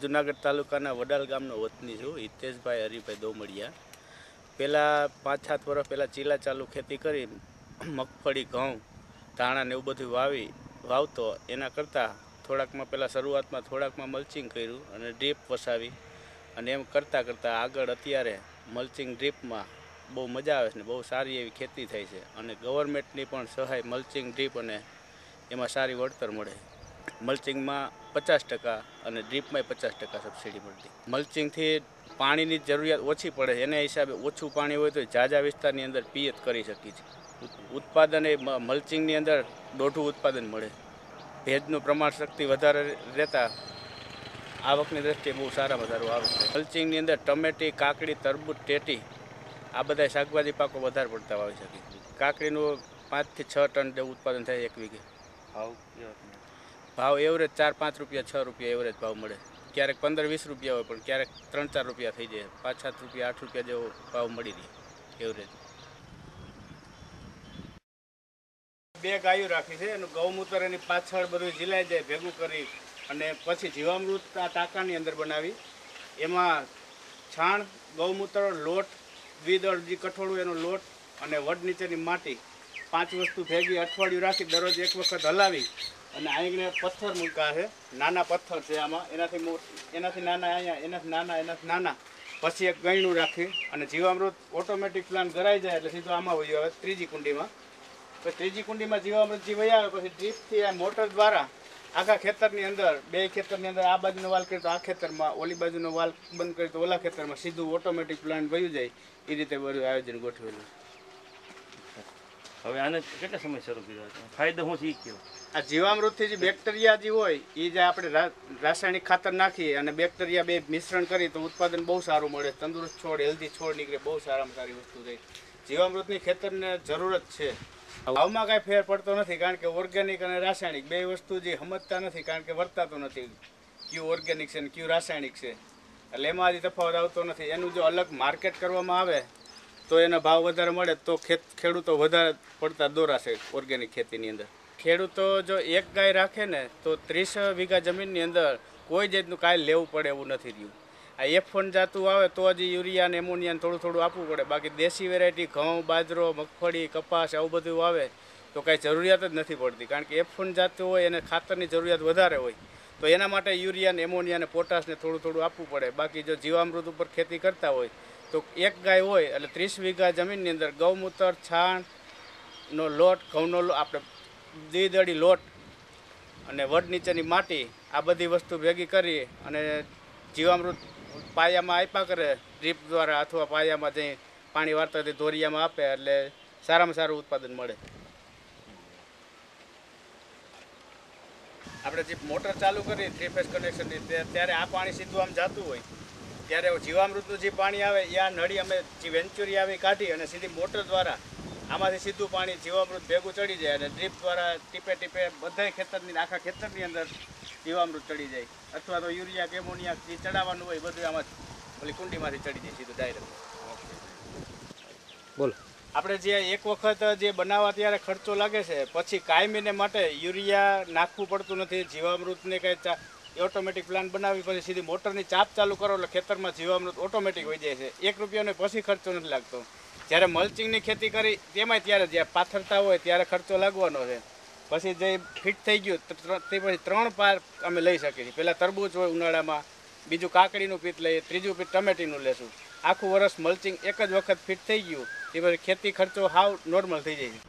જુનાગઢ તાલુકાના વડાલ ગામનો વતની છું, હિતેશભાઈ હરિભાઈ દોમડિયા. પહેલાં 5-7 વર્ષ પહેલાં ચીલા ચાલુ ખેતી કરી મગફળી, ઘઉં, ધાણા ને એવું બધું વાવતો. એના કરતાં થોડાકમાં પહેલાં શરૂઆતમાં થોડાકમાં મલ્ચિંગ કર્યું અને ડ્રીપ વસાવી અને એમ કરતાં આગળ અત્યારે મલ્ચિંગ ડ્રીપમાં બહુ મજા આવે છે ને બહુ સારી એવી ખેતી થાય છે અને ગવર્મેન્ટની પણ સહાય મલ્ચિંગ ડ્રીપ અને એમાં સારી વળતર મળે. મલ્ચિંગમાં 50% અને ડ્રીપમાં 50% સબસિડી મળતી. મલ્ચિંગથી પાણીની જરૂરિયાત ઓછી પડે, એના હિસાબે ઓછું પાણી હોય તો ઝાઝા વિસ્તારની અંદર પિયત કરી શકીએ છીએ. ઉત્પાદન એ મલ્ચિંગની અંદર દોઢું ઉત્પાદન મળે. ભેજનું પ્રમાણ શક્તિ વધારે રહેતા આવકની દ્રષ્ટિએ બહુ સારામાં સારું આવે છે. મલ્ચિંગની અંદર ટમેટી, કાકડી, તરબૂચ, ટેટી આ બધા શાકભાજી પાકો વધારે પડતા વાવી શકીએ. કાકડીનું 5 થી 6 ટન જેવું ઉત્પાદન થાય એક વીઘે. ભાવ એવરેજ 4-5 રૂપિયા, 6 રૂપિયા એવરેજ ભાવ મળે. ક્યારેક 15-20 રૂપિયા હોય પણ ક્યારેક 3-4 રૂપિયા થઈ જાય. 5-7 રૂપિયા, 8 રૂપિયા જેવો ભાવ મળી રહે એવરેજ. 2 ગાયો રાખી છે, એનું ગૌમૂત્ર એની પાછળ બધું ઝીલાઈ જાય ભેગું કરી અને પછી જીવામૃત આ ટાંકાની અંદર બનાવી એમાં છાણ, ગૌમૂત્ર, લોટ, દ્વિદળ જે કઠોળું એનો લોટ અને વડ નીચેની માટી 5 વસ્તુ ભેગી અઠવાડિયું રાખી દરરોજ એક વખત હલાવી અને આંગણે પથ્થર મૂક્યા છે, નાના પથ્થર છે આમાં, એનાથી નાના અહીંયા, એનાથી નાના પછી એક ગયણું રાખી અને જીવામૃત ઓટોમેટિક પ્લાન્ટ ગરાઈ જાય એટલે સીધું આમાં વહી આવે ત્રીજી કુંડીમાં. પછી ત્રીજી કુંડીમાં જીવામૃત જે વહી આવે પછી ડ્રીપથી આ મોટર દ્વારા આખા ખેતરની અંદર, 2 ખેતરની અંદર આ બાજુનો વાલ કરી તો આ ખેતરમાં, ઓલી બાજુનો વાલ બંધ કરી તો ઓલા ખેતરમાં સીધું ઓટોમેટિક પ્લાન્ટ વહી જાય. એ રીતે બધું આયોજન ગોઠવેલું. હવે આને કેટલા સમય શરૂ કર્યો છે? ફાયદો શું છે કયો? આ જીવામૃતથી જે બેક્ટેરિયા જે હોય એ જે આપણે રાસાયણિક ખાતર નાખીએ અને બેક્ટેરિયા બે મિશ્રણ કરી તો ઉત્પાદન બહુ સારું મળે. તંદુરસ્ત છોડ, હેલ્ધી છોડ નીકળે. બહુ સારામાં સારી વસ્તુ થઈ. જીવામૃતની ખેતરને જરૂરત છે. ભાવમાં કાંઈ ફેર પડતો નથી કારણ કે ઓર્ગેનિક અને રાસાયણિક બે વસ્તુ જે સમજતા નથી કારણ કે વર્તાતો નથી કયું ઓર્ગેનિક છે ને કયું રાસાયણિક છે, એટલે એમાં હજી તફાવત આવતો નથી. એનું જો અલગ માર્કેટ કરવામાં આવે તો એનો ભાવ વધારે મળે તો ખેડૂતો વધારે પડતા દોરાશે ઓર્ગેનિક ખેતીની અંદર. ખેડૂતો જો એક ગાય રાખે ને તો 30 વીઘા જમીનની અંદર કોઈ જાતનું કાંઈ લેવું પડે એવું નથી રહ્યું. આ F1 જાતું આવે તો હજી યુરિયા ને એમોનિયાને થોડું આપવું પડે. બાકી દેશી વેરાયટી ઘઉં, બાજરો, મગફળી, કપાસ આવું બધું આવે તો કાંઈ જરૂરિયાત જ નથી પડતી કારણ કે F1 જાતું હોય એને ખાતરની જરૂરિયાત વધારે હોય તો એના માટે યુરિયા ને એમોનિયા ને પોટાશને થોડું આપવું પડે. બાકી જો જીવામૃત ઉપર ખેતી કરતા હોય તો એક ગાય હોય એટલે 30 વીઘા જમીનની અંદર ગૌમૂત્ર, છાણનો લોટ, ઘઉંનો આપણે દ્વિદળી લોટ અને વડ નીચેની માટી આ બધી વસ્તુ ભેગી કરી અને જીવામૃત પાયામાં આપ્યા કરે ડ્રીપ દ્વારા અથવા પાયામાં જઈ પાણી વાળતાથી ધોરિયામાં આપે એટલે સારામાં સારું ઉત્પાદન મળે. આપણે જે મોટર ચાલુ કરી 3 ફેઝ કનેક્શનની ત્યારે આ પાણી સીધું આમ જતું હોય ત્યારે જીવામૃતનું જે પાણી આવે એ આ નળી અમે જે વેન્ચુરી આવી કાઢી અને સીધી મોટર દ્વારા આમાંથી સીધું પાણી જીવામૃત ભેગું ચડી જાય અને ડ્રીપ દ્વારા ટીપે બધા ખેતરની આખા ખેતરની અંદર જીવામૃત ચડી જાય અથવા તો યુરિયા કે એમોનિયા જે ચડાવવાનું હોય બધું આમાં ઓલી કુંડીમાંથી ચડી જાય સીધું ડાયરેક્ટ. બોલો. આપણે જે એક વખત જે બનાવવા ત્યારે ખર્ચો લાગે છે પછી કાયમીને માટે યુરિયા નાખવું પડતું નથી. જીવામૃતને કંઈ ઓટોમેટિક પ્લાન્ટ બનાવી પછી સીધી મોટરની ચાપ ચાલુ કરો એટલે ખેતરમાં જીવામૃત ઓટોમેટિક હોઈ જાય છે. 1 રૂપિયાનો પછી ખર્ચો નથી લાગતો. જ્યારે મલ્ચિંગની ખેતી કરી તેમાંય ત્યારે જ્યાં પાથરતા હોય ત્યારે ખર્ચો લાગવાનો છે. પછી જે ફિટ થઈ ગયું તે પછી 3 પાર અમે લઈ શકીએ છીએ. પહેલાં તરબૂચ હોય ઉનાળામાં, બીજું કાકડીનું પીત લઈએ, ત્રીજું પીત ટમેટીનું લેશું. આખું વર્ષ મલ્ચિંગ એક જ વખત ફિટ થઈ ગયું એ પછી ખેતી ખર્ચો હાવ નોર્મલ થઈ જાય છે.